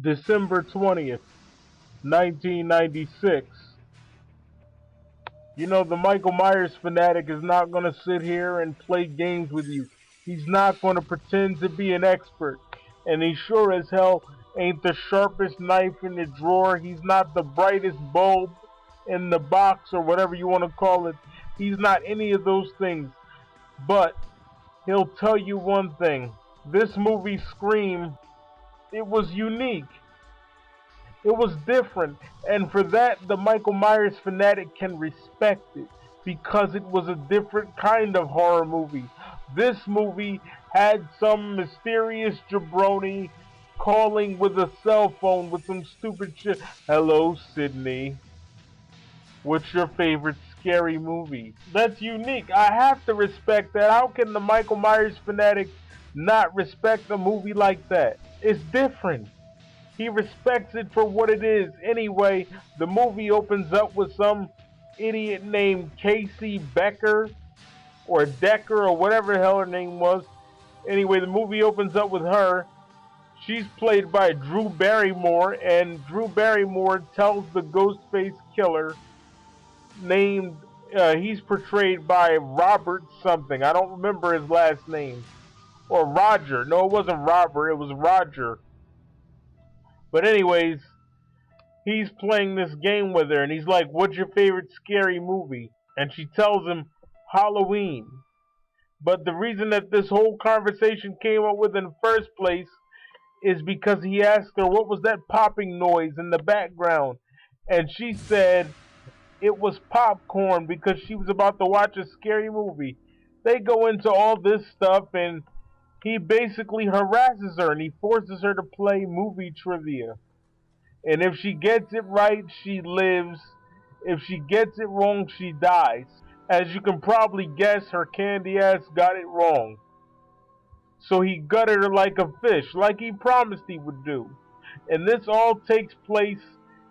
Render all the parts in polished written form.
December 20th, 1996. You know, the Michael Myers fanatic is not going to sit here and play games with you. He's not going to pretend to be an expert. And he sure as hell ain't the sharpest knife in the drawer. He's not the brightest bulb in the box or whatever you want to call it. He's not any of those things. But he'll tell you one thing. This movie, Scream, it was unique. It was different, and for that, the Michael Myers fanatic can respect it because it was a different kind of horror movie. This movie had some mysterious jabroni calling with a cell phone with some stupid shit. Hello, Sidney. What's your favorite scary movie? That's unique. I have to respect that. How can the Michael Myers fanatic not respect a movie like that? It's different. He respects it for what it is. Anyway, the movie opens up with some idiot named Casey Becker or Decker or whatever the hell her name was. Anyway, the movie opens up with her. She's played by Drew Barrymore, and Drew Barrymore tells the Ghostface killer named, he's portrayed by Robert something. I don't remember his last name. Or Roger. No, it wasn't Robert, it was Roger. But anyways, he's playing this game with her, and he's like, what's your favorite scary movie? And she tells him, Halloween. But the reason that this whole conversation came up with in the first place is because he asked her, what was that popping noise in the background? And she said it was popcorn because she was about to watch a scary movie. They go into all this stuff, and he basically harasses her and he forces her to play movie trivia. And if she gets it right, she lives. If she gets it wrong, she dies. As you can probably guess, her candy ass got it wrong. So he gutted her like a fish, like he promised he would do. And this all takes place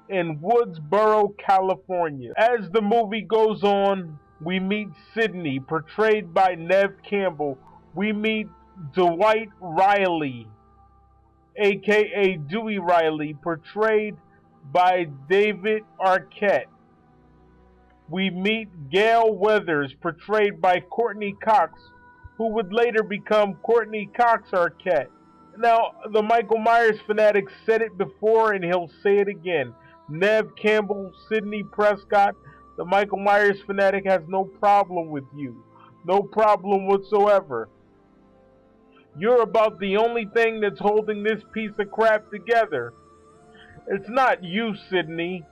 in Woodsboro, California. As the movie goes on, we meet Sidney, portrayed by Neve Campbell. We meet Dewey Riley, aka Dewey Riley, portrayed by David Arquette. We meet Gale Weathers, portrayed by Courteney Cox, who would later become Courteney Cox Arquette. Now, the Michael Myers fanatic said it before and he'll say it again. Neve Campbell, Sidney Prescott, the Michael Myers fanatic has no problem with you. No problem whatsoever. You're about the only thing that's holding this piece of crap together. It's not you, Sidney.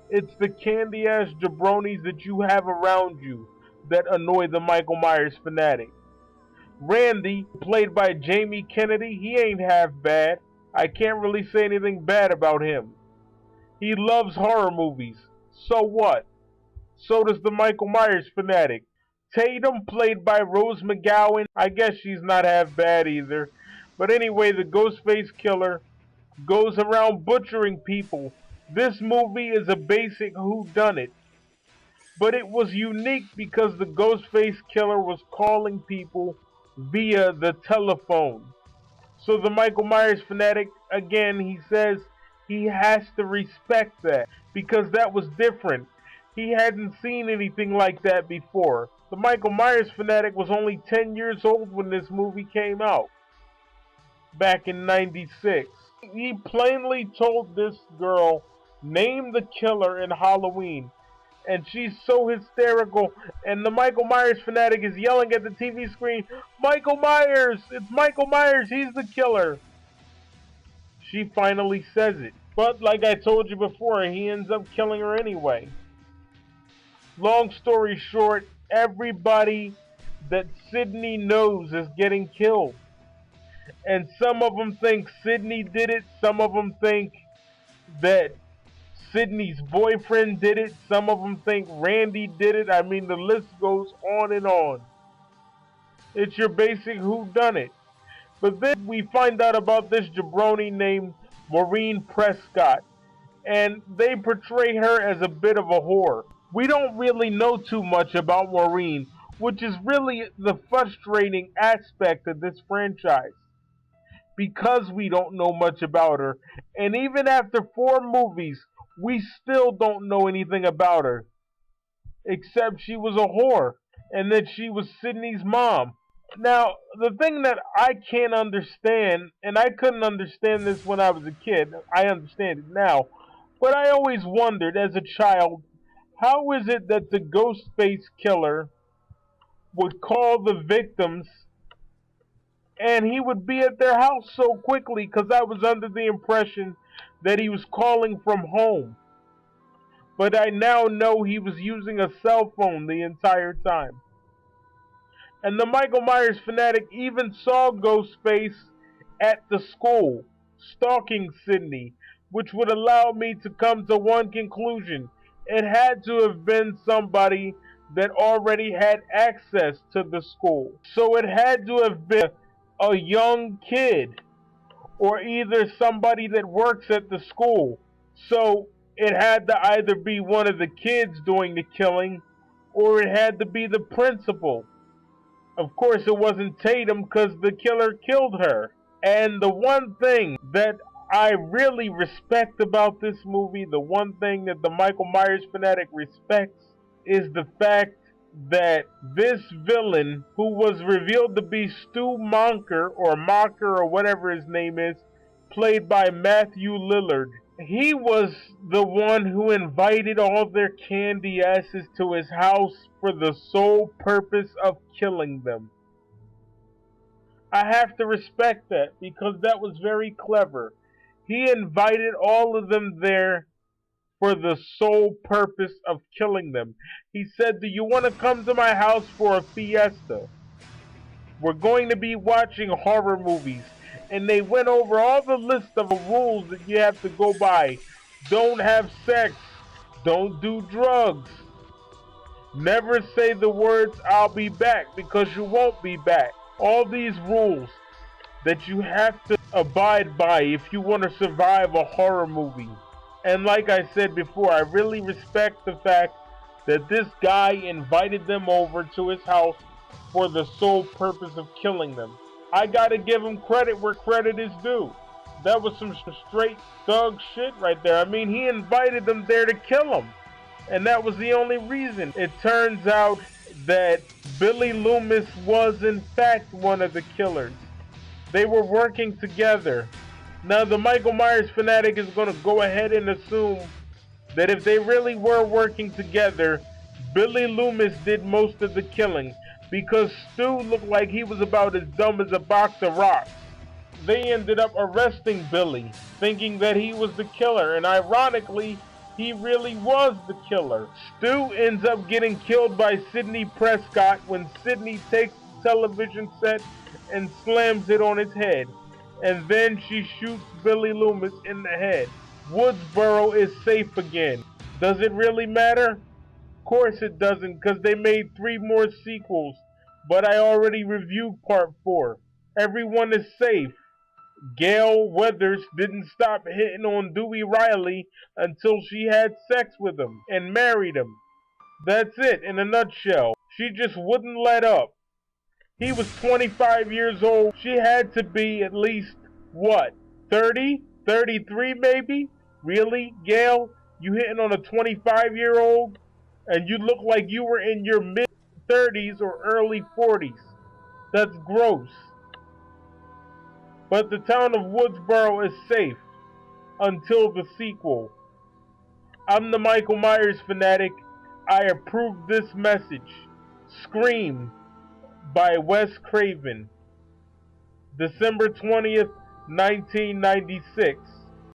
It's the candy-ass jabronis that you have around you that annoy the Michael Myers fanatic. Randy, played by Jamie Kennedy, he ain't half bad. I can't really say anything bad about him. He loves horror movies. So what? So does the Michael Myers fanatic. Tatum, played by Rose McGowan, I guess she's not half bad either. But anyway, the Ghostface killer goes around butchering people. This movie is a basic whodunit. But it was unique because the Ghostface killer was calling people via the telephone. So the Michael Myers fanatic, again, he says he has to respect that because that was different. He hadn't seen anything like that before. The Michael Myers fanatic was only 10 years old when this movie came out, back in '96. He plainly told this girl, name the killer in Halloween. And she's so hysterical, and the Michael Myers fanatic is yelling at the TV screen, Michael Myers! It's Michael Myers! He's the killer! She finally says it. But like I told you before, he ends up killing her anyway. Long story short, everybody that Sidney knows is getting killed. And some of them think Sidney did it, some of them think that Sidney's boyfriend did it, some of them think Randy did it. I mean, the list goes on and on. It's your basic whodunit. But then we find out about this jabroni named Maureen Prescott, and they portray her as a bit of a whore. We don't really know too much about Maureen, which is really the frustrating aspect of this franchise. because we don't know much about her. And even after 4 movies, we still don't know anything about her. Except she was a whore, and that she was Sidney's mom. Now, the thing that I can't understand, and I couldn't understand this when I was a kid, I understand it now, but I always wondered as a child, how is it that the Ghostface killer would call the victims and he would be at their house so quickly? Because I was under the impression that he was calling from home. But I now know he was using a cell phone the entire time. And the Michael Myers fanatic even saw Ghostface at the school, stalking Sidney, which would allow me to come to one conclusion. It had to have been somebody that already had access to the school. So it had to have been a young kid, or either somebody that works at the school. So it had to either be one of the kids doing the killing, or it had to be the principal. Of course, it wasn't Tatum because the killer killed her. And the one thing that I really respect about this movie, the one thing that the Michael Myers fanatic respects, is the fact that this villain, who was revealed to be Stu Monker, or Mocker, or whatever his name is, played by Matthew Lillard, he was the one who invited all their candy asses to his house for the sole purpose of killing them. I have to respect that because that was very clever. He invited all of them there for the sole purpose of killing them. He said, "Do you want to come to my house for a fiesta? We're going to be watching horror movies." And they went over all the list of rules that you have to go by. Don't have sex. Don't do drugs. Never say the words, "I'll be back," because you won't be back. All these rules that you have to abide by if you want to survive a horror movie. And like I said before, I really respect the fact that this guy invited them over to his house for the sole purpose of killing them. I gotta give him credit where credit is due. That was some straight thug shit right there. I mean, he invited them there to kill him. And that was the only reason. It turns out that Billy Loomis was in fact one of the killers. They were working together. Now the Michael Myers fanatic is going to go ahead and assume that if they really were working together, Billy Loomis did most of the killing, because Stu looked like he was about as dumb as a box of rocks. They ended up arresting Billy, thinking that he was the killer, and ironically, he really was the killer. Stu ends up getting killed by Sidney Prescott when Sidney takes the television set and slams it on his head, and then she shoots Billy Loomis in the head. Woodsboro is safe again. Does it really matter? Of course it doesn't, because they made 3 more sequels, but I already reviewed part 4. Everyone is safe. Gale Weathers didn't stop hitting on Dewey Riley until she had sex with him and married him. That's it in a nutshell. She just wouldn't let up. He was 25 years old. She had to be at least, what, 30? 33 maybe? Really, Gale? You hitting on a 25-year-old? And you look like you were in your mid-30s or early 40s. That's gross. But the town of Woodsboro is safe until the sequel. I'm the Michael Myers fanatic. I approve this message. Scream by Wes Craven. December 20th, 1996.